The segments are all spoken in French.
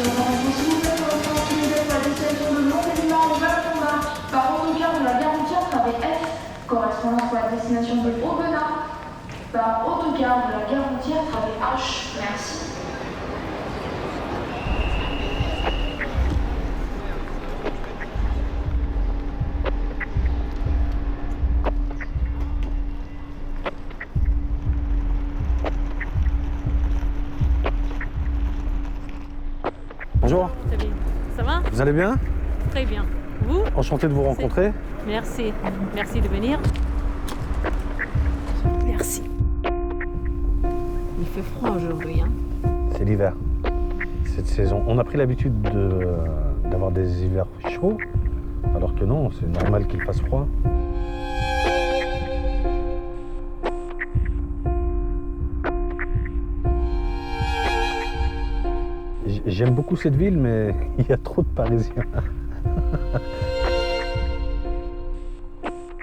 s'il vous plaît, pour l'instant, utilisez la destination de Montpellier, Auvergne-Combat. Par autocar de la gare routière travée F, correspondant à la destination de Aubenas. Par autocar de la gare routière travée H. Merci. Bonjour. Salut. Ça va? Vous allez bien? Très bien. Vous? Enchanté de vous rencontrer. Merci. Merci de venir. Merci. Il fait froid aujourd'hui, hein? C'est l'hiver. Cette saison. On a pris l'habitude d'avoir des hivers chauds, alors que non, c'est normal qu'il fasse froid. J'aime beaucoup cette ville, mais il y a trop de Parisiens.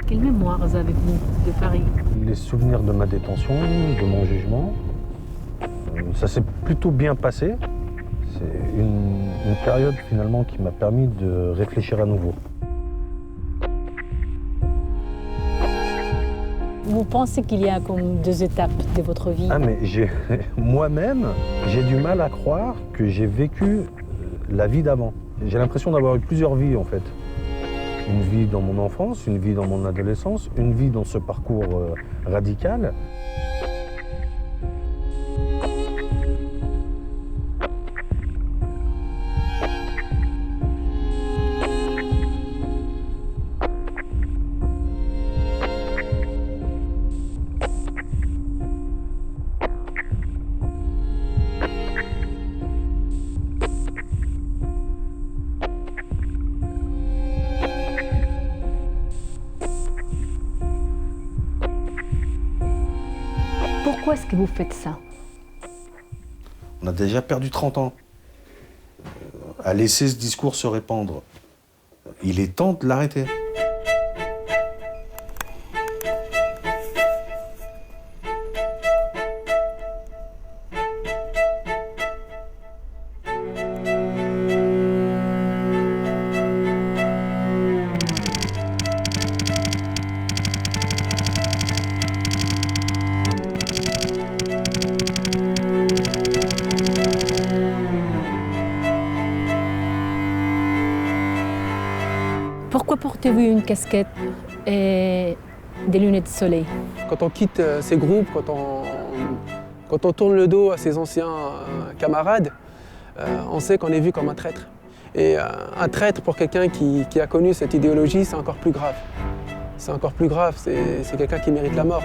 Quelles mémoires avez-vous de Paris? Les souvenirs de ma détention, de mon jugement, ça s'est plutôt bien passé. C'est une période finalement qui m'a permis de réfléchir à nouveau. Vous pensez qu'il y a comme deux étapes de votre vie? Ah mais moi-même, j'ai du mal à croire que j'ai vécu la vie d'avant. J'ai l'impression d'avoir eu plusieurs vies en fait. Une vie dans mon enfance, une vie dans mon adolescence, une vie dans ce parcours radical. Pourquoi est-ce que vous faites ça? On a déjà perdu 30 ans à laisser ce discours se répandre. Il est temps de l'arrêter. Pourquoi portez-vous une casquette et des lunettes de soleil? Quand on quitte ces groupes, quand on tourne le dos à ses anciens camarades, on sait qu'on est vu comme un traître. Et un traître pour quelqu'un qui a connu cette idéologie, c'est encore plus grave. C'est encore plus grave, c'est quelqu'un qui mérite la mort.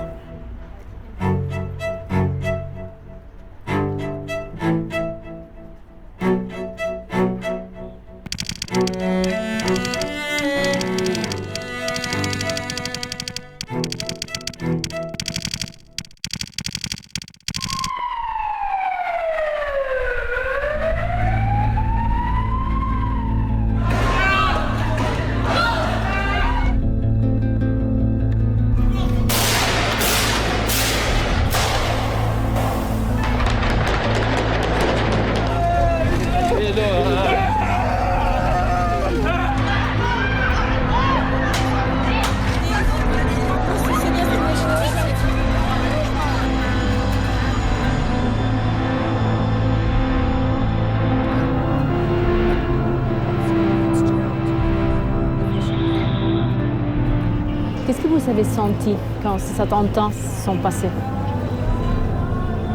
Qu'est-ce que vous avez senti quand ces attentats sont passés?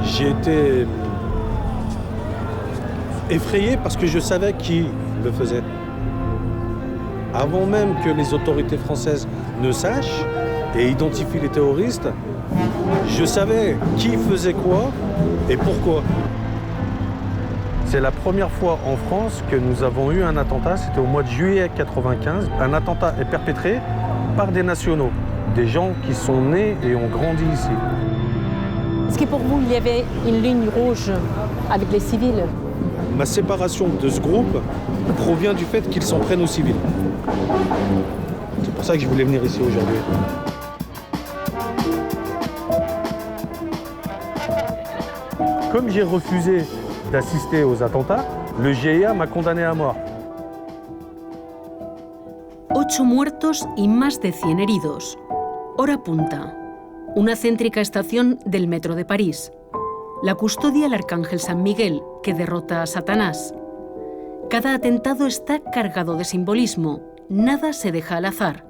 J'ai été effrayé parce que je savais qui le faisait. Avant même que les autorités françaises ne sachent et identifient les terroristes, je savais qui faisait quoi et pourquoi. C'est la première fois en France que nous avons eu un attentat, c'était au mois de juillet 1995. Un attentat est perpétré par des nationaux, des gens qui sont nés et ont grandi ici. Est-ce que pour vous, il y avait une ligne rouge avec les civils? Ma séparation de ce groupe provient du fait qu'ils s'en prennent aux civils. C'est pour ça que je voulais venir ici aujourd'hui. Comme j'ai refusé d'assister aux attentats, Le GIA m'a condamné à mort. 8 muertos y más de 100 heridos. Hora punta. Una céntrica estación del metro de París. La custodia el arcángel San Miguel, que derrota a Satanás. Cada atentado está cargado de simbolismo. Nada se deja al azar.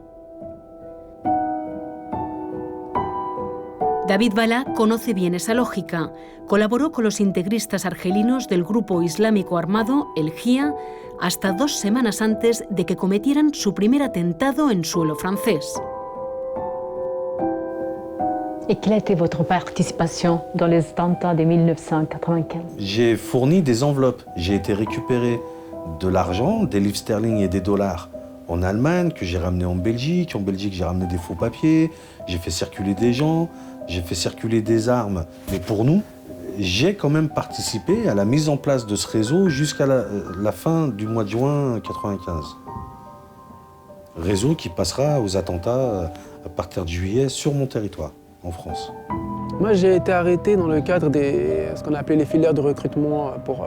David Bala conoce bien esa lógica. Colaboró con los integristas argelinos del grupo islámico armado, el JIA, hasta 2 semanas antes de que cometieran su primer atentado en suelo francés. Et quelle a été votre participation dans les attentats de 1995? J'ai fourni des enveloppes. J'ai été récupérer de l'argent, des livres sterling et des dollars en Allemagne, que j'ai ramené en Belgique. En Belgique, j'ai ramené des faux papiers. J'ai fait circuler des gens. J'ai fait circuler des armes. Mais pour nous, j'ai quand même participé à la mise en place de ce réseau jusqu'à la fin du mois de juin 1995. Réseau qui passera aux attentats à partir de juillet sur mon territoire, en France. Moi, j'ai été arrêté dans le cadre de ce qu'on appelait les filières de recrutement pour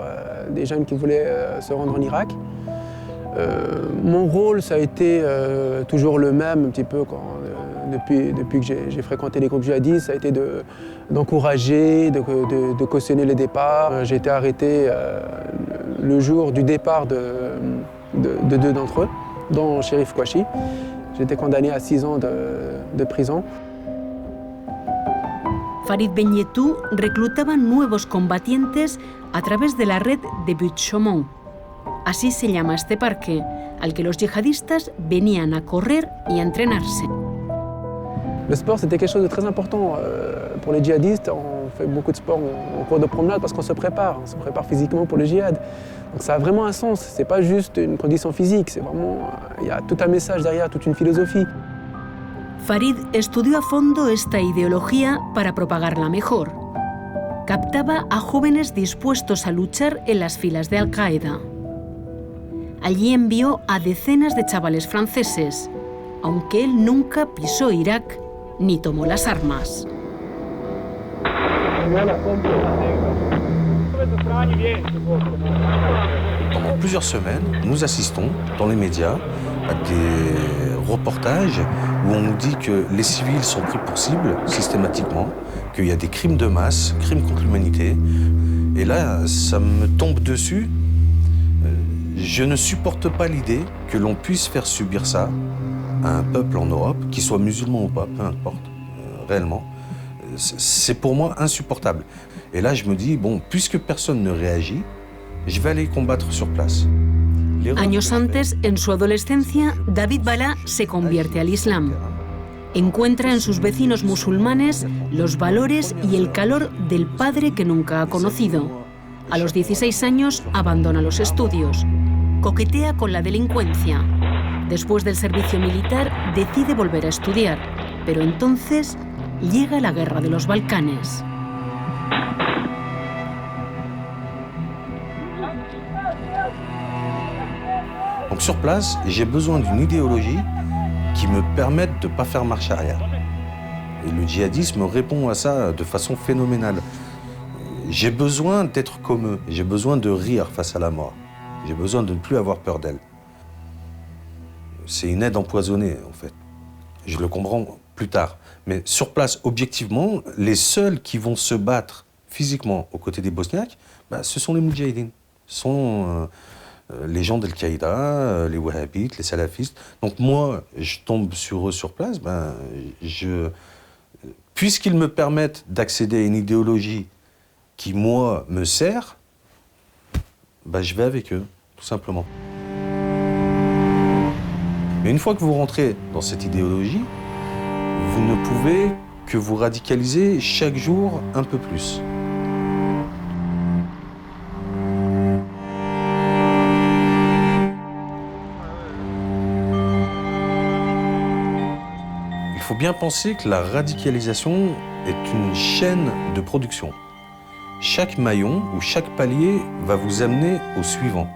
des jeunes qui voulaient se rendre en Irak. Mon rôle, ça a été toujours le même, un petit peu, depuis que j'ai fréquenté les groupes djihadistes, ça a été d'encourager, de cautionner les départs. J'ai été arrêté le jour du départ de 2 d'entre eux, dont Chérif Kouachi. J'ai été condamné à 6 ans de prison. Farid Benyetou reclutaba nuevos combatientes a través de la red de Buttes-Chaumont. Así se llama este parque, al que los yihadistas venían a correr y a entrenarse. Le sport, c'était quelque chose de très important pour les djihadistes. On fait beaucoup de sport en cours de promenade parce qu'on se prépare physiquement pour le djihad. Donc ça a vraiment un sens, c'est pas juste une condition physique, c'est vraiment, il y a tout un message derrière, toute une philosophie. Farid estudió a fondo esta ideología para propagarla mejor. Captaba a jóvenes dispuestos a luchar en las filas de Al-Qaeda. Allí envió a decenas de chavales franceses, aunque él nunca pisó Irak ni tomó las armas. Pendant plusieurs semaines, nous assistons dans les médias à des reportages où on nous dit que les civils sont pris pour cible systématiquement, qu'il y a des crimes de masse, crimes contre l'humanité. Et là, ça me tombe dessus. Je ne supporte pas l'idée que l'on puisse faire subir ça à un peuple en Europe, qu'il soit musulman ou pas, peu importe, réellement. C'est pour moi insupportable. Et là, je me dis, bon, puisque personne ne réagit, je vais aller combattre sur place. Años antes, en su adolescencia, David Bala se convierte al Islam. Encuentra en sus vecinos musulmanes los valores y el calor del padre que nunca ha conocido. A los 16 años abandona los estudios. Coquetea con la delincuencia. Después del servicio militar decide volver a estudiar, pero entonces llega la guerra de los Balcanes. Donc sur place, j'ai besoin d'une idéologie qui me permette de ne pas faire marche arrière. Et le djihadisme répond à ça de façon phénoménale. J'ai besoin d'être comme eux, j'ai besoin de rire face à la mort. J'ai besoin de ne plus avoir peur d'elle. C'est une aide empoisonnée, en fait. Je le comprends plus tard. Mais sur place, objectivement, les seuls qui vont se battre physiquement aux côtés des Bosniaques, ce sont les Moudjahidines. Ce sont les gens d'Al-Qaïda, les Wahhabites, les salafistes. Donc moi, je tombe sur eux sur place. Puisqu'ils me permettent d'accéder à une idéologie qui, moi, me sert, je vais avec eux, tout simplement. Mais une fois que vous rentrez dans cette idéologie, vous ne pouvez que vous radicaliser chaque jour un peu plus. Il faut bien penser que la radicalisation est une chaîne de production. Chaque maillon ou chaque palier va vous amener au suivant.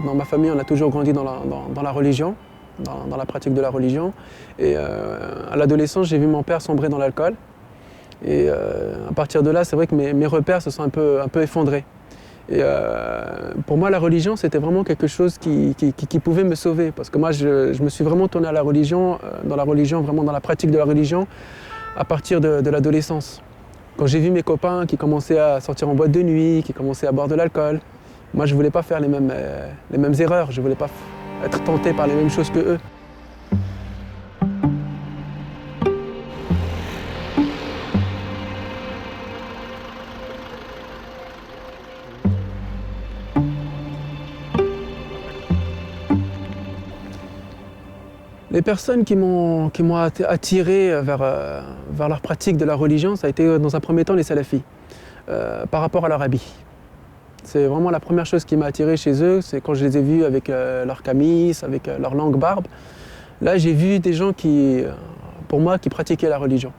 Dans ma famille, on a toujours grandi dans la religion, dans la pratique de la religion. Et à l'adolescence, j'ai vu mon père sombrer dans l'alcool. Et à partir de là, c'est vrai que mes repères se sont un peu effondrés. Et pour moi, la religion, c'était vraiment quelque chose qui pouvait me sauver. Parce que moi, je me suis vraiment tourné à la religion, vraiment dans la pratique de la religion, à partir de l'adolescence. Quand j'ai vu mes copains qui commençaient à sortir en boîte de nuit, qui commençaient à boire de l'alcool, moi, je ne voulais pas faire les mêmes erreurs, je ne voulais pas être tenté par les mêmes choses que eux. Les personnes qui m'ont attiré vers leur pratique de la religion, ça a été dans un premier temps les salafis, par rapport à leur habit. C'est vraiment la première chose qui m'a attiré chez eux, c'est quand je les ai vus avec leur camis, avec leur longue barbe. Là, j'ai vu des gens pour moi, qui pratiquaient la religion.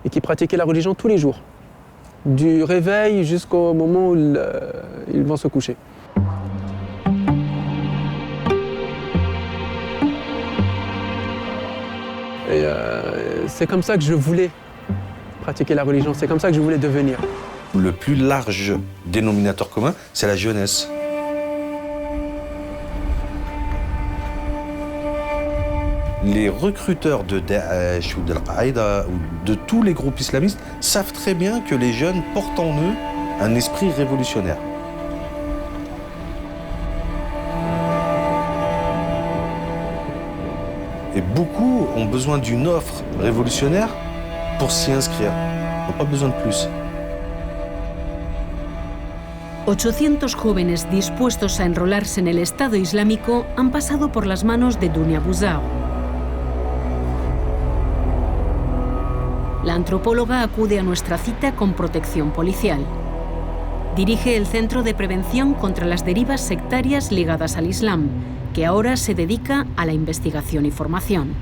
Et qui pratiquaient la religion tous les jours, du réveil jusqu'au moment où ils vont se coucher. Et c'est comme ça que je voulais pratiquer la religion, c'est comme ça que je voulais devenir. Le plus large dénominateur commun, c'est la jeunesse. Les recruteurs de Daesh ou d'Al-Qaïda ou de tous les groupes islamistes savent très bien que les jeunes portent en eux un esprit révolutionnaire. Et beaucoup ont besoin d'une offre révolutionnaire pour s'y inscrire. Ils n'ont pas besoin de plus. 800 jóvenes dispuestos a enrolarse en el Estado Islámico han pasado por las manos de Dunia Bouzao. La antropóloga acude a nuestra cita con protección policial. Dirige el Centro de Prevención contra las Derivas Sectarias ligadas al Islam, que ahora se dedica a la investigación y formación.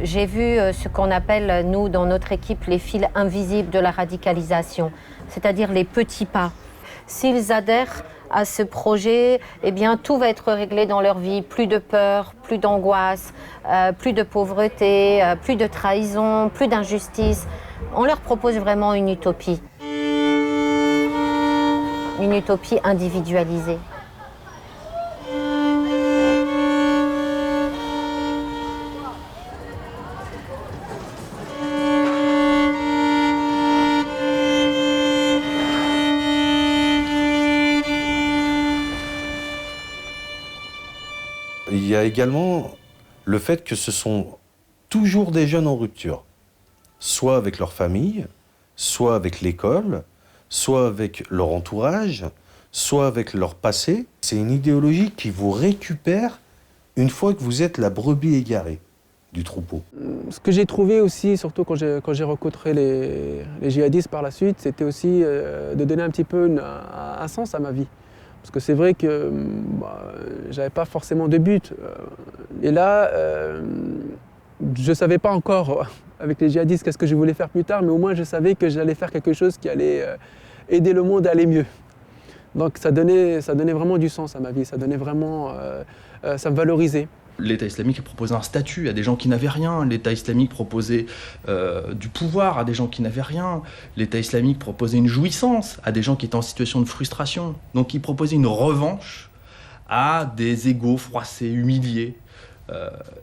J'ai vu ce qu'on appelle, nous, dans notre équipe, les fils invisibles de la radicalisation, c'est-à-dire les petits pas. S'ils adhèrent à ce projet, eh bien, tout va être réglé dans leur vie. Plus de peur, plus d'angoisse, plus de pauvreté, plus de trahison, plus d'injustice. On leur propose vraiment une utopie individualisée. Il y a également le fait que ce sont toujours des jeunes en rupture, soit avec leur famille, soit avec l'école, soit avec leur entourage, soit avec leur passé. C'est une idéologie qui vous récupère une fois que vous êtes la brebis égarée du troupeau. Ce que j'ai trouvé aussi, surtout quand j'ai rencontré les djihadistes par la suite, c'était aussi de donner un petit peu un sens à ma vie. Parce que c'est vrai que j'avais pas forcément de but. Et là, je savais pas encore avec les djihadistes qu'est-ce que je voulais faire plus tard, mais au moins je savais que j'allais faire quelque chose qui allait aider le monde à aller mieux. Donc ça donnait vraiment du sens à ma vie, ça donnait vraiment, ça me valorisait. L'État islamique proposait un statut à des gens qui n'avaient rien. L'État islamique proposait du pouvoir à des gens qui n'avaient rien. L'État islamique proposait une jouissance à des gens qui étaient en situation de frustration. Donc il proposait une revanche à des égaux froissés, humiliés.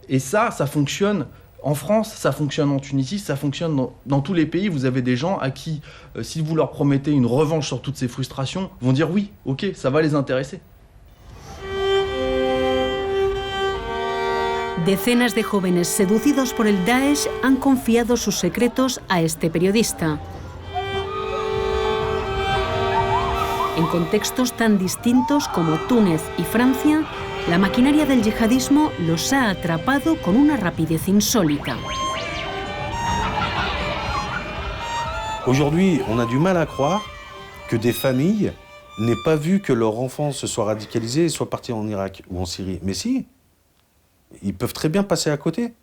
Et ça fonctionne en France, ça fonctionne en Tunisie, ça fonctionne dans tous les pays. Vous avez des gens à qui, si vous leur promettez une revanche sur toutes ces frustrations, vont dire oui, ok, ça va les intéresser. Decenas de jóvenes seducidos por el Daesh han confiado sus secretos a este periodista. En contextos tan distintos como Túnez y Francia, la maquinaria del yihadismo los ha atrapado con una rapidez insólita. Aujourd'hui, on a du mal à croire que des familles n'aient pas vu que leur enfant se soit radicalisé et soit parti en Irak ou en Syrie. Mais si, ils peuvent très bien passer à côté.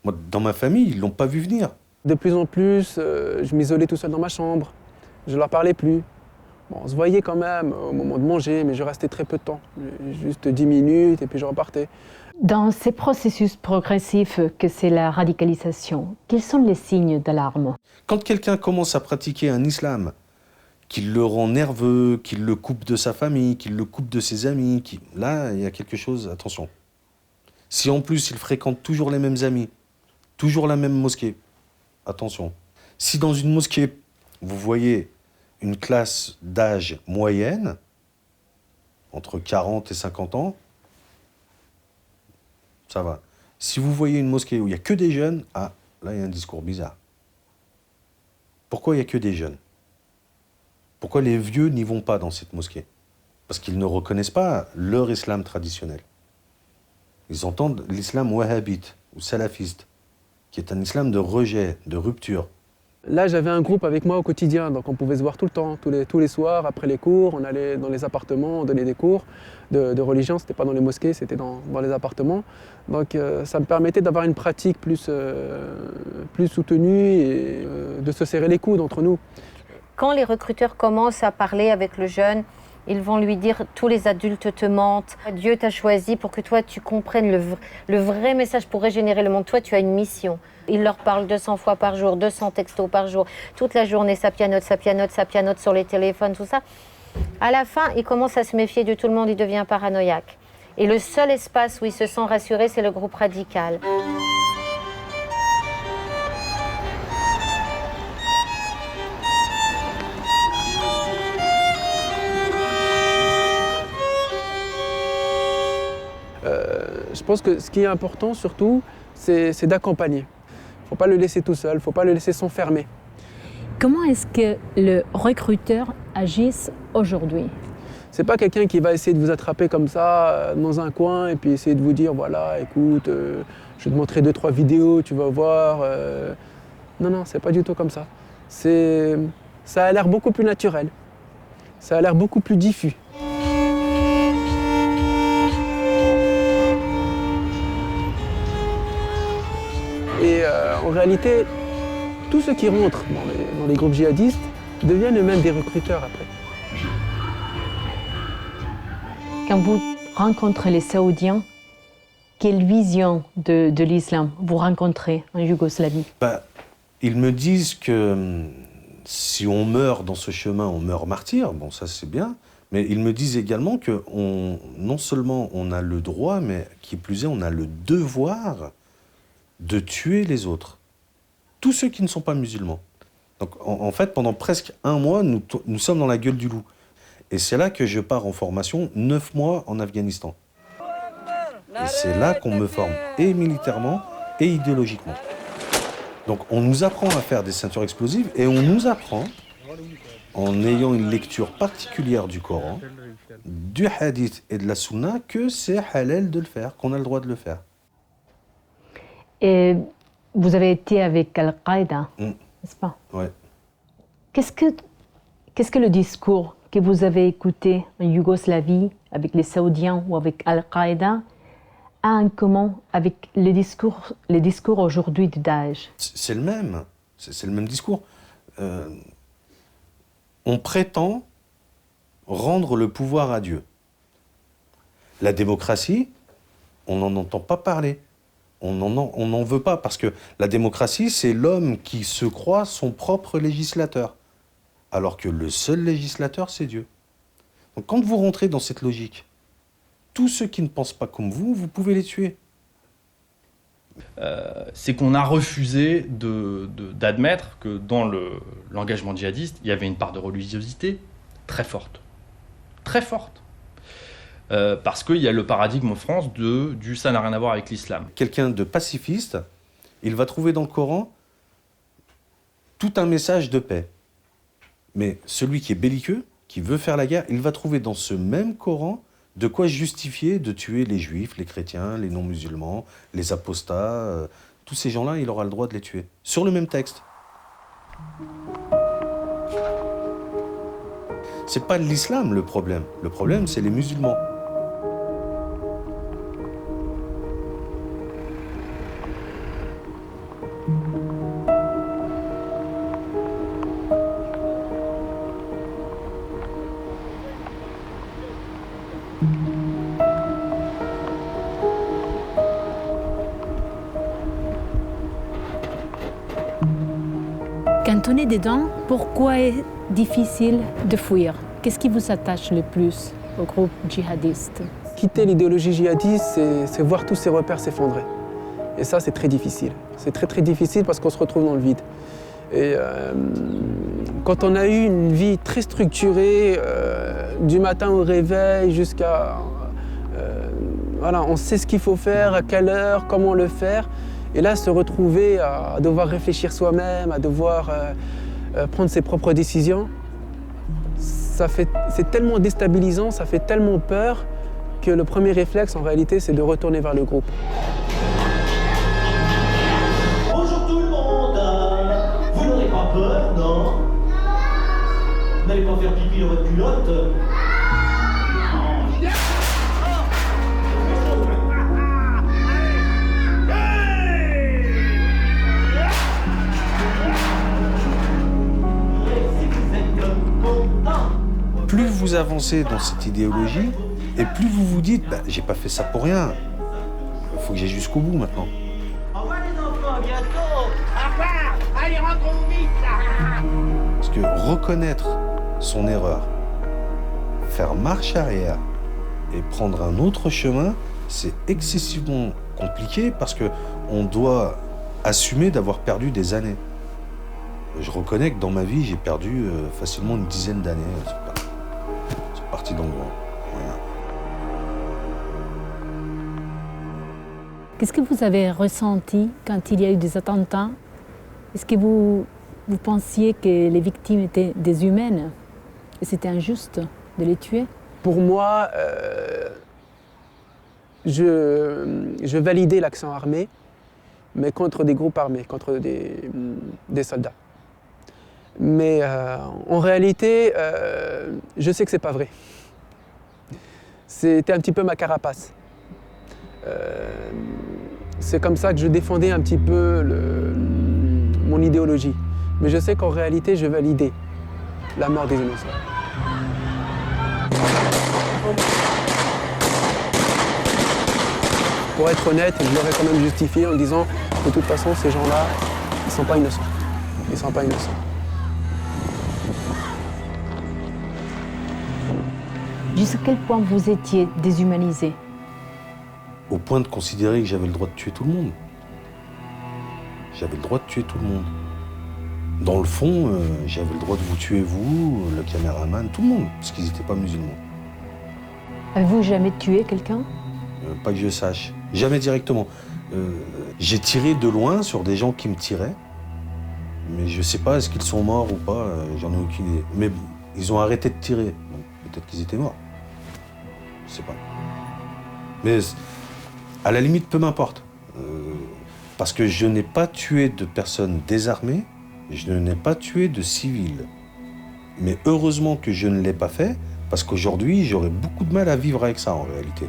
Moi, dans ma famille, ils ne l'ont pas vu venir. De plus en plus, je m'isolais tout seul dans ma chambre. Je ne leur parlais plus. Bon, on se voyait quand même au moment de manger, mais je restais très peu de temps. Juste 10 minutes et puis je repartais. Dans ces processus progressifs que c'est la radicalisation, quels sont les signes d'alarme? Quand quelqu'un commence à pratiquer un islam qui le rend nerveux, qui le coupe de sa famille, qui le coupe de ses amis, là, il y a quelque chose, attention. Si en plus il fréquente toujours les mêmes amis, toujours la même mosquée, attention. Si dans une mosquée, vous voyez une classe d'âge moyenne, entre 40 et 50 ans, ça va. Si vous voyez une mosquée où il n'y a que des jeunes, ah, là, il y a un discours bizarre. Pourquoi il n'y a que des jeunes? Pourquoi les vieux n'y vont pas dans cette mosquée? Parce qu'ils ne reconnaissent pas leur islam traditionnel. Ils entendent l'islam wahhabite ou salafiste, qui est un islam de rejet, de rupture. Là, j'avais un groupe avec moi au quotidien, donc on pouvait se voir tout le temps, tous les soirs, après les cours, on allait dans les appartements, on donnait des cours de religion, c'était pas dans les mosquées, c'était dans les appartements. Donc ça me permettait d'avoir une pratique plus soutenue et de se serrer les coudes entre nous. Quand les recruteurs commencent à parler avec le jeune, ils vont lui dire « tous les adultes te mentent, Dieu t'a choisi pour que toi tu comprennes le vrai message pour régénérer le monde, toi tu as une mission ». Il leur parle 200 fois par jour, 200 textos par jour, toute la journée ça pianote sur les téléphones, tout ça. À la fin, il commence à se méfier de tout le monde, il devient paranoïaque. Et le seul espace où il se sent rassuré, c'est le groupe radical. Je pense que ce qui est important surtout, c'est d'accompagner. Il ne faut pas le laisser tout seul, il ne faut pas le laisser s'enfermer. Comment est-ce que le recruteur agisse aujourd'hui? C'est pas quelqu'un qui va essayer de vous attraper comme ça dans un coin et puis essayer de vous dire voilà, écoute, je vais te montrer 2-3 vidéos, tu vas voir. Non, c'est pas du tout comme ça. Ça a l'air beaucoup plus naturel. Ça a l'air beaucoup plus diffus. Et en réalité, tous ceux qui rentrent dans les groupes djihadistes deviennent eux-mêmes des recruteurs après. Quand vous rencontrez les Saoudiens, quelle vision de l'islam vous rencontrez en Yougoslavie? Ils me disent que si on meurt dans ce chemin, on meurt martyr. Bon, ça c'est bien. Mais ils me disent également que non seulement on a le droit, mais qui plus est, on a le devoir de tuer les autres. Tous ceux qui ne sont pas musulmans. Donc en fait, pendant presque un mois, nous sommes dans la gueule du loup. Et c'est là que je pars en formation, 9 mois en Afghanistan. Et c'est là qu'on me forme, et militairement, et idéologiquement. Donc on nous apprend à faire des ceintures explosives, et on nous apprend, en ayant une lecture particulière du Coran, du hadith et de la sunna, que c'est halal de le faire, qu'on a le droit de le faire. Et vous avez été avec Al-Qaïda, n'est-ce pas? Ouais. Qu'est-ce que le discours que vous avez écouté en Yougoslavie avec les Saoudiens ou avec Al-Qaïda a en commun avec les discours aujourd'hui de Daesh? C'est le même. C'est le même discours. On prétend rendre le pouvoir à Dieu. La démocratie, on n'en entend pas parler. On n'en veut pas, parce que la démocratie, c'est l'homme qui se croit son propre législateur, alors que le seul législateur, c'est Dieu. Donc quand vous rentrez dans cette logique, tous ceux qui ne pensent pas comme vous pouvez les tuer. C'est qu'on a refusé d'admettre que dans l'engagement djihadiste, il y avait une part de religiosité très forte. Très forte. Parce qu'il y a le paradigme en France du ça n'a rien à voir avec l'islam. Quelqu'un de pacifiste, il va trouver dans le Coran tout un message de paix. Mais celui qui est belliqueux, qui veut faire la guerre, il va trouver dans ce même Coran de quoi justifier de tuer les juifs, les chrétiens, les non-musulmans, les apostats. Tous ces gens-là, il aura le droit de les tuer. Sur le même texte. C'est pas l'islam le problème. Le problème, c'est les musulmans. Cantonné dedans, pourquoi est difficile de fuir? Qu'est-ce qui vous attache le plus au groupe djihadiste? Quitter l'idéologie djihadiste, c'est voir tous ces repères s'effondrer. Et ça, c'est très difficile. C'est très difficile parce qu'on se retrouve dans le vide. Et quand on a eu une vie très structurée, du matin au réveil jusqu'à... voilà, on sait ce qu'il faut faire, à quelle heure, comment le faire. Et là, se retrouver à devoir réfléchir soi-même, à devoir prendre ses propres décisions, c'est tellement déstabilisant, ça fait tellement peur que le premier réflexe, en réalité, c'est de retourner vers le groupe. Bonjour tout le monde. Vous n'aurez pas peur, non? Vous n'allez pas faire pipi dans votre culotte? Plus vous avancez dans cette idéologie, et plus vous vous dites, bah, j'ai pas fait ça pour rien. Il faut que j'aille jusqu'au bout maintenant. Au revoir les enfants, à bientôt. Au revoir. Allez, rentrons vite. Parce que reconnaître son erreur, faire marche arrière et prendre un autre chemin, c'est excessivement compliqué parce qu'on doit assumer d'avoir perdu des années. Je reconnais que dans ma vie, j'ai perdu facilement une dizaine d'années. C'est parti dans le grand. Voilà. Qu'est-ce que vous avez ressenti quand il y a eu des attentats? Est-ce que vous pensiez que les victimes étaient des humaines et c'était injuste de les tuer? Pour moi, je validais l'action armée, mais contre des groupes armés, contre des soldats. Mais en réalité, je sais que c'est pas vrai. C'était un petit peu ma carapace. C'est comme ça que je défendais un petit peu mon idéologie. Mais je sais qu'en réalité, je validais la mort des innocents. Pour être honnête, je l'aurais quand même justifié en disant de toute façon, ces gens-là, ils ne sont pas innocents. Ils ne sont pas innocents. Jusqu'à quel point vous étiez déshumanisé? Au point de considérer que j'avais le droit de tuer tout le monde. J'avais le droit de tuer tout le monde. Dans le fond, j'avais le droit de vous tuer, vous, le caméraman, tout le monde, parce qu'ils n'étaient pas musulmans. Avez-vous jamais tué quelqu'un? Pas que je sache. Jamais directement. J'ai tiré de loin sur des gens qui me tiraient, mais je sais pas, est-ce qu'ils sont morts ou pas, j'en ai aucune idée. Mais ils ont arrêté de tirer, donc peut-être qu'ils étaient morts. Je sais pas. Mais à la limite, peu m'importe. Parce que je n'ai pas tué de personnes désarmées, je n'ai pas tué de civils. Mais heureusement que je ne l'ai pas fait, parce qu'aujourd'hui, j'aurais beaucoup de mal à vivre avec ça en réalité.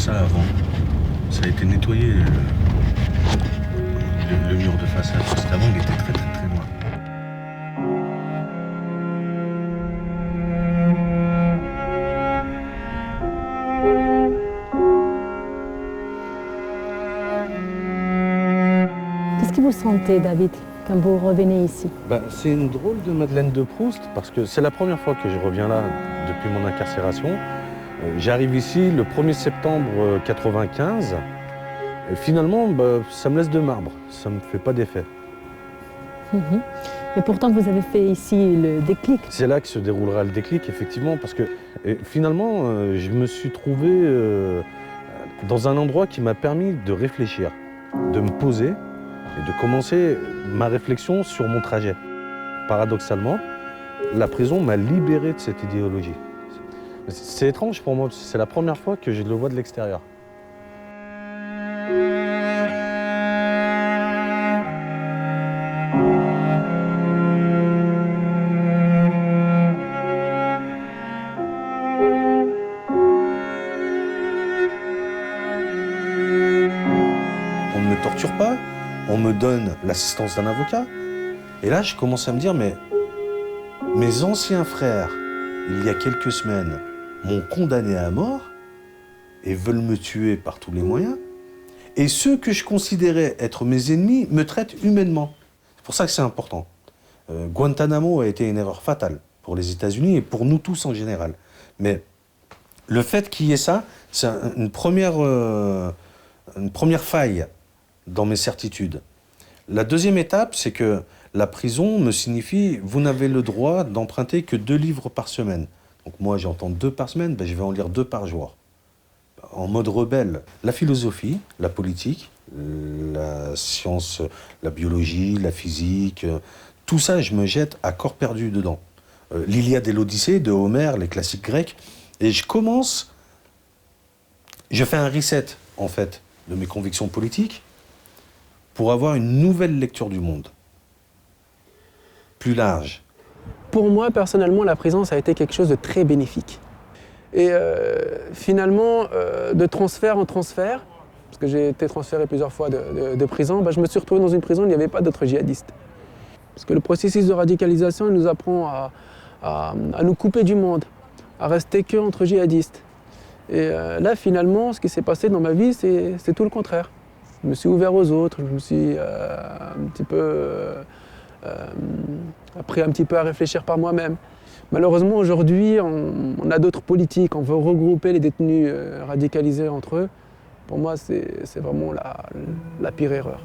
Avant. Ça a été nettoyé, le mur de façade. Parce qu'avant, il était très noir. Qu'est-ce que vous sentez, David, quand vous revenez ici? C'est une drôle de Madeleine de Proust, parce que c'est la première fois que je reviens là depuis mon incarcération. J'arrive ici le 1er septembre 1995. Et finalement, ça me laisse de marbre. Ça ne me fait pas d'effet. Mais pourtant, vous avez fait ici le déclic. C'est là que se déroulera le déclic, effectivement, parce que finalement, je me suis trouvé dans un endroit qui m'a permis de réfléchir, de me poser et de commencer ma réflexion sur mon trajet. Paradoxalement, La prison m'a libéré de cette idéologie. C'est étrange pour moi, c'est la première fois que je le vois de l'extérieur. On ne me torture pas, on me donne l'assistance d'un avocat. Et là, je commence à me dire, mais mes anciens frères, il y a quelques semaines, m'ont condamné à mort et veulent me tuer par tous les moyens. Et ceux que je considérais être mes ennemis me traitent humainement. C'est pour ça que c'est important. Guantanamo a été une erreur fatale pour les États-Unis et pour nous tous en général. Mais le fait qu'il y ait ça, c'est une première faille dans mes certitudes. La deuxième étape, c'est que la prison me signifie, vous n'avez le droit d'emprunter que 2 livres par semaine. Donc moi, j'entends 2 par semaine, ben je vais en lire 2 par jour. En mode rebelle, la philosophie, la politique, la science, la biologie, la physique, tout ça, je me jette à corps perdu dedans. L'Iliade et l'Odyssée de Homère, les classiques grecs, et je fais un reset, en fait, de mes convictions politiques pour avoir une nouvelle lecture du monde, plus large. Pour moi, personnellement, la prison, ça a été quelque chose de très bénéfique. Et finalement, de transfert en transfert, parce que j'ai été transféré plusieurs fois de prison, je me suis retrouvé dans une prison où il n'y avait pas d'autres djihadistes. Parce que le processus de radicalisation il nous apprend à nous couper du monde, à rester que entre djihadistes. Et là, finalement, ce qui s'est passé dans ma vie, c'est tout le contraire. Je me suis ouvert aux autres, je me suis appris un petit peu à réfléchir par moi-même. Malheureusement, aujourd'hui, on a d'autres politiques, on veut regrouper les détenus radicalisés entre eux. Pour moi, c'est vraiment la pire erreur.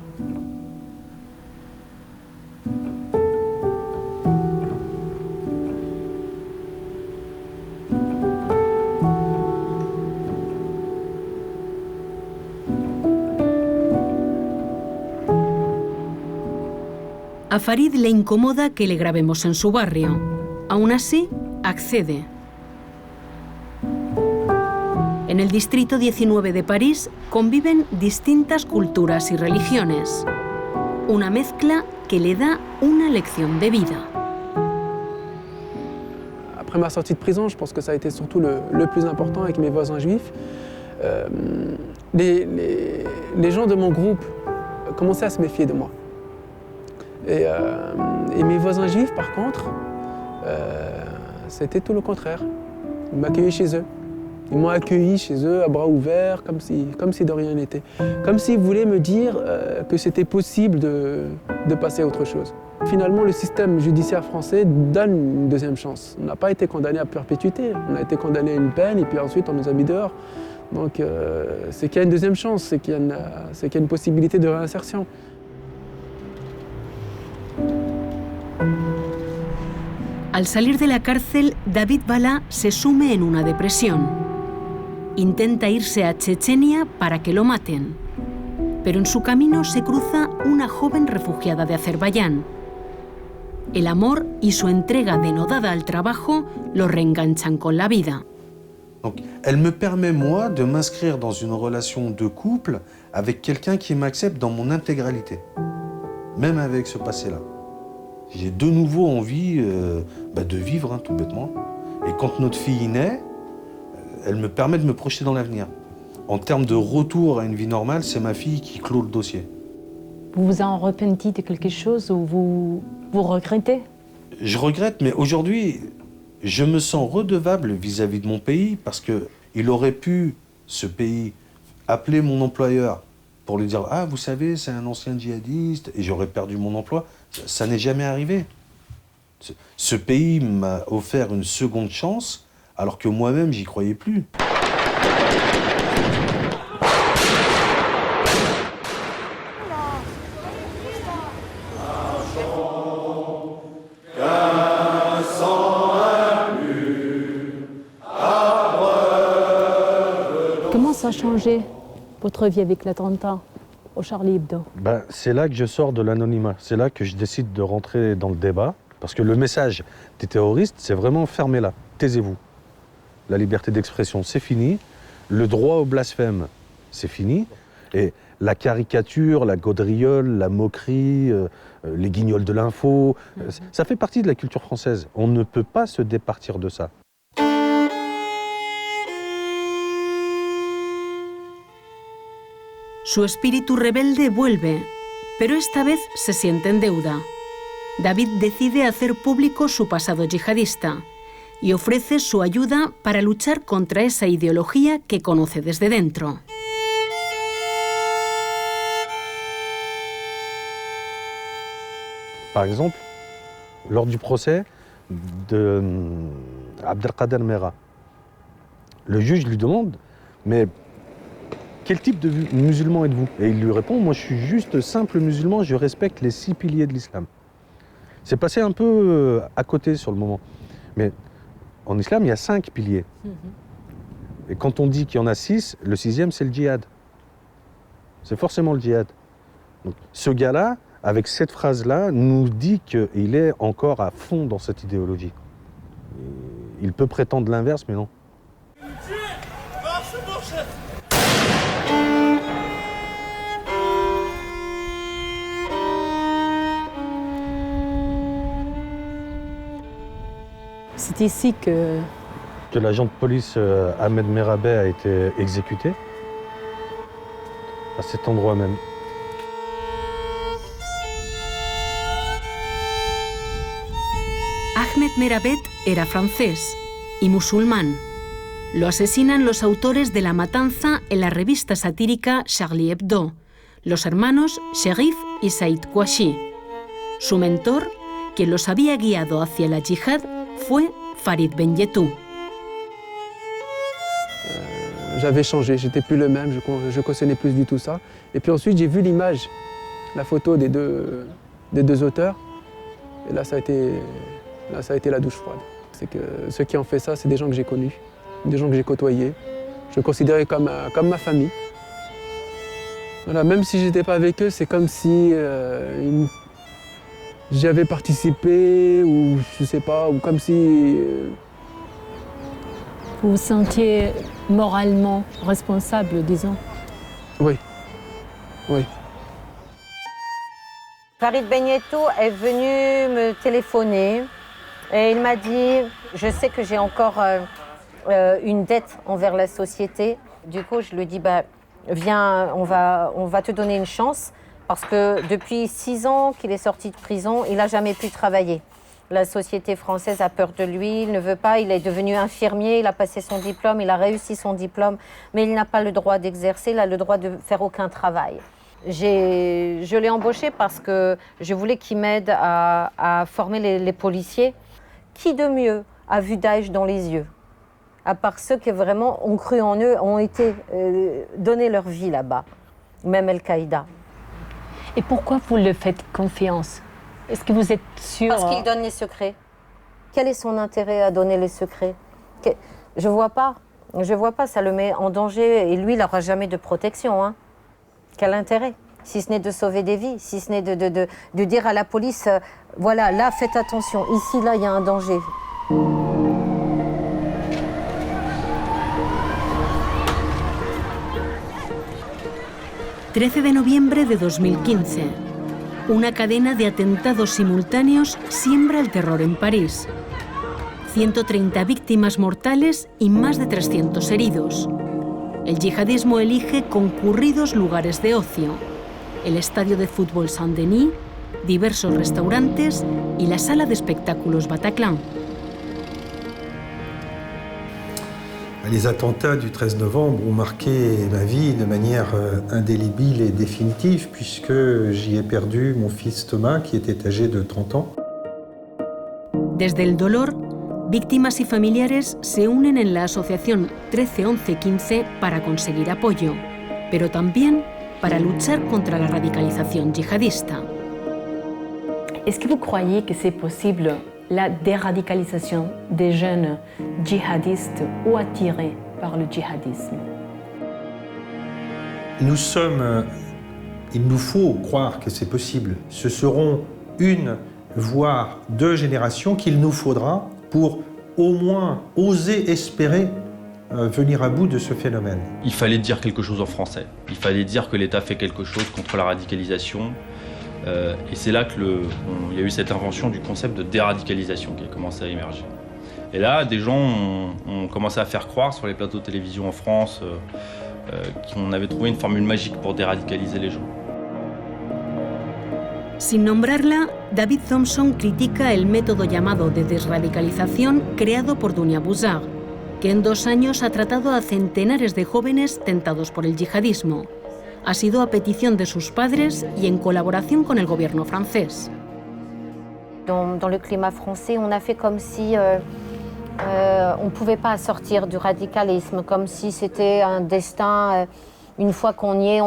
A Farid le incomoda que le grabemos en su barrio. Aún así, accede. En el distrito 19 de París conviven distintas culturas y religiones. Una mezcla que le da una lección de vida. Après ma sortie de prison, je pense que ça a été surtout le plus important avec mes voisins juifs. Les gens de mon groupe commençaient à se méfier de moi. Et mes voisins juifs, par contre, c'était tout le contraire. Ils m'accueillaient chez eux. Ils m'ont accueilli chez eux à bras ouverts, comme si de rien n'était. Comme s'ils voulaient me dire que c'était possible de passer à autre chose. Finalement, le système judiciaire français donne une deuxième chance. On n'a pas été condamné à perpétuité. On a été condamné à une peine et puis ensuite on nous a mis dehors. Donc c'est qu'il y a une deuxième chance, c'est qu'il y a une possibilité de réinsertion. Al salir de la cárcel, David Bala se sume en una depresión. Intenta irse a Chechenia para que lo maten. Pero en su camino se cruza una joven refugiada de Azerbaiyán. El amor y su entrega denodada al trabajo lo reenganchan con la vida. Donc, elle me permet, moi, de m'inscrire dans une relation de couple avec quelqu'un qui m'accepte dans mon intégralité, même avec ce passé-là. J'ai de nouveau envie de vivre, tout bêtement. Et quand notre fille naît, elle me permet de me projeter dans l'avenir. En termes de retour à une vie normale, c'est ma fille qui clôt le dossier. Vous vous en repentez de quelque chose ou vous regrettez? Je regrette, mais aujourd'hui, je me sens redevable vis-à-vis de mon pays parce qu'il aurait pu, ce pays, appeler mon employeur pour lui dire « Ah, vous savez, c'est un ancien djihadiste » et j'aurais perdu mon emploi. Ça n'est jamais arrivé. Ce pays m'a offert une seconde chance alors que moi-même, j'y croyais plus. Comment ça a changé votre vie avec l'attentat au Charlie Hebdo? C'est là que je sors de l'anonymat. C'est là que je décide de rentrer dans le débat Parce que le message des terroristes, c'est vraiment fermez-la, taisez-vous. La liberté d'expression, c'est fini. Le droit au blasphème, c'est fini. Et la caricature, la gaudriole, la moquerie, les guignols de l'info, ça fait partie de la culture française. On ne peut pas se départir de ça. Su espíritu rebelde vuelve, pero esta vez se siente en deuda. David decide hacer público su pasado yihadista y ofrece su ayuda para luchar contra esa ideología que conoce desde dentro. Par exemple, lors du procès d'Abdelkader Mera, le juge lui demande « Mais quel type de musulman êtes-vous » Et il lui répond « Moi, je suis juste simple musulman, je respecte les 6 piliers de l'islam. » C'est passé un peu à côté sur le moment. Mais en islam, il y a 5 piliers. Et quand on dit qu'il y en a 6, le 6e, c'est le djihad. C'est forcément le djihad. Donc, ce gars-là, avec cette phrase-là, nous dit qu'il est encore à fond dans cette idéologie. Il peut prétendre l'inverse, mais non. C'est ici que l'agent de police Ahmed Merabet a été exécuté, à cet endroit même. Ahmed Merabet era francés y musulmán. Lo asesinan los autores de la matanza en la revista satírica Charlie Hebdo, los hermanos Sherif y Saïd Kouachi. Su mentor, quien los había guiado hacia la yihad, fue Farid Benyetou. J'avais changé, j'étais plus le même, je cautionnais plus du tout ça. Et puis ensuite, j'ai vu l'image, la photo des deux auteurs. Et là, ça a été la douche froide. C'est que ceux qui ont fait ça, c'est des gens que j'ai connus, des gens que j'ai côtoyés. Je les considérais comme ma famille. Voilà, même si je n'étais pas avec eux, c'est comme si j'avais participé, ou je sais pas, ou comme si... vous vous sentiez moralement responsable, disons. Oui, oui. Farid Benyetou est venu me téléphoner et il m'a dit « Je sais que j'ai encore une dette envers la société. » Du coup, je lui dis bah, « Viens, on va te donner une chance. » Parce que depuis 6 ans qu'il est sorti de prison, il n'a jamais pu travailler. La société française a peur de lui, il ne veut pas, il est devenu infirmier, il a passé son diplôme, il a réussi son diplôme, mais il n'a pas le droit d'exercer, il a le droit de faire aucun travail. Je l'ai embauché parce que je voulais qu'il m'aide à former les policiers. Qui de mieux a vu Daesh dans les yeux? À part ceux qui vraiment ont cru en eux, ont été donné leur vie là-bas, même Al-Qaïda. Et pourquoi vous le faites confiance? Est-ce que vous êtes sûr? Parce qu'il donne les secrets. Quel est son intérêt à donner les secrets? Je vois pas, ça le met en danger et lui, il n'aura jamais de protection. Hein. Quel intérêt? Si ce n'est de sauver des vies, si ce n'est de dire à la police, voilà, là, faites attention, ici, là, il y a un danger. 13 de noviembre de 2015. Una cadena de atentados simultáneos siembra el terror en París. 130 víctimas mortales y más de 300 heridos. El yihadismo elige concurridos lugares de ocio: el estadio de fútbol Saint-Denis, diversos restaurantes y la sala de espectáculos Bataclan. Les attentats du 13 novembre ont marqué ma vie de manière indélébile et définitive, puisque j'y ai perdu mon fils Thomas, qui était âgé de 30 ans. Desde el dolor, víctimas y familiares se unen en la asociación 13-11-15 para conseguir apoyo, pero también para luchar contra la radicalización yihadista. Est-ce que vous croyez que c'est possible la déradicalisation des jeunes djihadistes ou attirés par le djihadisme? Il nous faut croire que c'est possible. Ce seront une voire 2 générations qu'il nous faudra pour au moins oser espérer venir à bout de ce phénomène. Il fallait dire quelque chose en français. Il fallait dire que l'État fait quelque chose contre la radicalisation. Et c'est là qu'il y a eu cette invention du concept de déradicalisation qui a commencé à émerger. Et là, des gens ont commencé à faire croire sur les plateaux de télévision en France qu'on avait trouvé une formule magique pour déradicaliser les gens. Sin nombrarla, David Thompson critica el método llamado de desradicalización creado por Dunia Bouzar, que en 2 años ha tratado a centenares de jóvenes tentados por el yihadismo. Ha sido a petición de sus padres y en colaboración con el gobierno francés. Dans le climat français, on a fait comme si on ne pouvait pas sortir du radicalisme, comme si c'était un destin, une fois qu'on y est,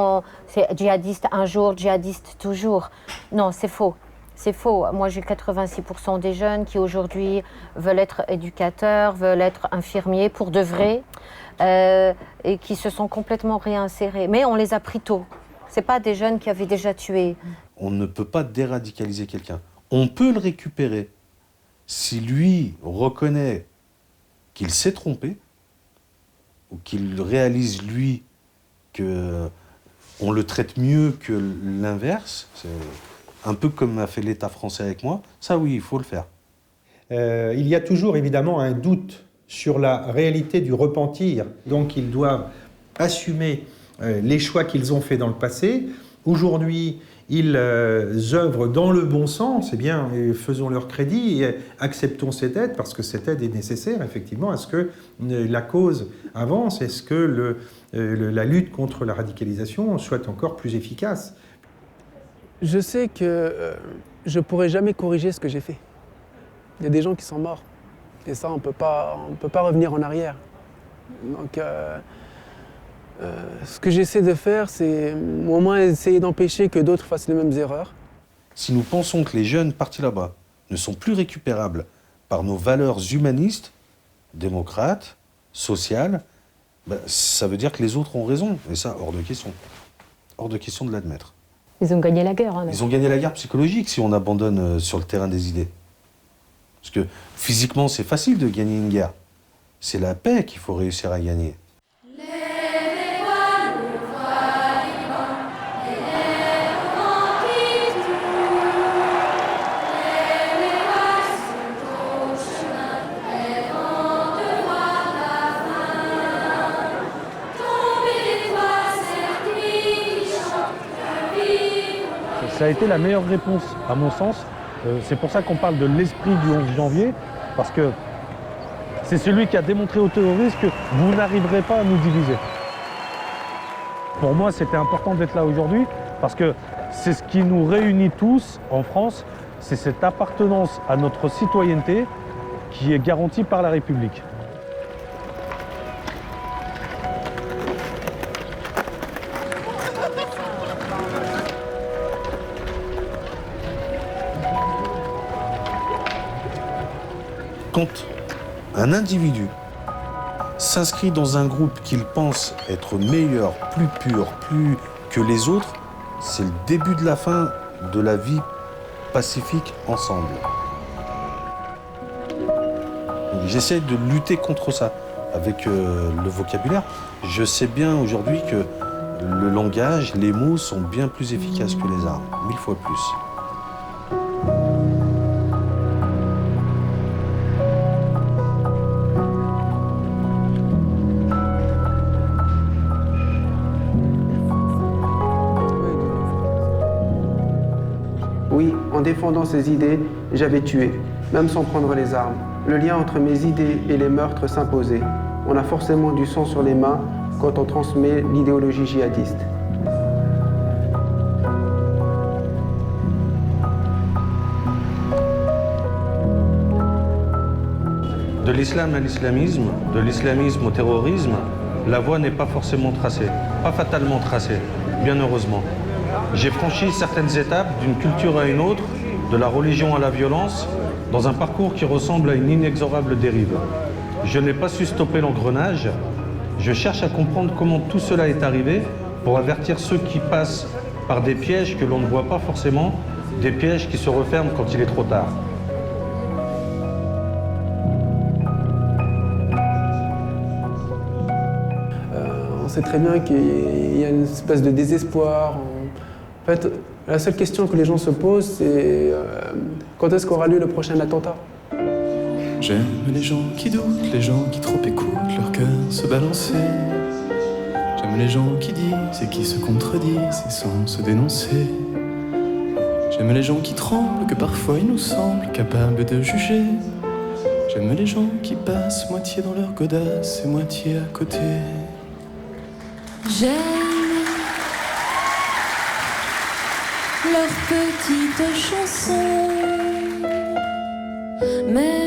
c'est djihadiste un jour, djihadiste toujours. Non, c'est faux. C'est faux. Moi, j'ai 86% des jeunes qui aujourd'hui veulent être éducateurs, veulent être infirmiers pour de vrai, et qui se sont complètement réinsérés. Mais on les a pris tôt. Ce n'est pas des jeunes qui avaient déjà tué. On ne peut pas déradicaliser quelqu'un. On peut le récupérer si lui reconnaît qu'il s'est trompé ou qu'il réalise, lui, qu'on le traite mieux que l'inverse. C'est un peu comme a fait l'État français avec moi. Ça, oui, il faut le faire. Il y a toujours, évidemment, un doute sur la réalité du repentir. Donc, ils doivent assumer les choix qu'ils ont faits dans le passé. Aujourd'hui, ils œuvrent dans le bon sens, eh bien, faisons leur crédit et acceptons cette aide, parce que cette aide est nécessaire, effectivement, à ce que la cause avance, est-ce que la lutte contre la radicalisation soit encore plus efficace. Je sais que je ne pourrai jamais corriger ce que j'ai fait. Il y a des gens qui sont morts, et ça, on peut pas revenir en arrière. Donc, ce que j'essaie de faire, c'est au moins essayer d'empêcher que d'autres fassent les mêmes erreurs. Si nous pensons que les jeunes partis là-bas ne sont plus récupérables par nos valeurs humanistes, démocrates, sociales, ben, ça veut dire que les autres ont raison. Et ça, hors de question. Hors de question de l'admettre. Ils ont gagné la guerre. Hein, ils ont gagné la guerre psychologique si on abandonne sur le terrain des idées. Parce que physiquement, c'est facile de gagner une guerre. C'est la paix qu'il faut réussir à gagner. Ça a été la meilleure réponse, à mon sens. C'est pour ça qu'on parle de l'esprit du 11 janvier, parce que c'est celui qui a démontré aux terroristes que vous n'arriverez pas à nous diviser. Pour moi, c'était important d'être là aujourd'hui, parce que c'est ce qui nous réunit tous en France, c'est cette appartenance à notre citoyenneté qui est garantie par la République. Quand un individu s'inscrit dans un groupe qu'il pense être meilleur, plus pur, plus que les autres, c'est le début de la fin de la vie pacifique ensemble. J'essaie de lutter contre ça avec le vocabulaire. Je sais bien aujourd'hui que le langage, les mots sont bien plus efficaces que les armes, 1000 fois plus. Oui, en défendant ces idées, j'avais tué, même sans prendre les armes. Le lien entre mes idées et les meurtres s'imposait. On a forcément du sang sur les mains quand on transmet l'idéologie djihadiste. De l'islam à l'islamisme, de l'islamisme au terrorisme, la voie n'est pas forcément tracée, pas fatalement tracée, bien heureusement. J'ai franchi certaines étapes d'une culture à une autre, de la religion à la violence, dans un parcours qui ressemble à une inexorable dérive. Je n'ai pas su stopper l'engrenage. Je cherche à comprendre comment tout cela est arrivé pour avertir ceux qui passent par des pièges que l'on ne voit pas forcément des pièges qui se referment quand il est trop tard. On sait très bien qu'il y a une espèce de désespoir. En fait, la seule question que les gens se posent, c'est quand est-ce qu'aura lieu le prochain attentat? J'aime les gens qui doutent, les gens qui trop écoutent leur cœur se balancer. J'aime les gens qui disent et qui se contredisent et sans se dénoncer. J'aime les gens qui tremblent, que parfois il nous semble capables de juger. J'aime les gens qui passent moitié dans leur godasse et moitié à côté. J'aime leurs petites chansons, mais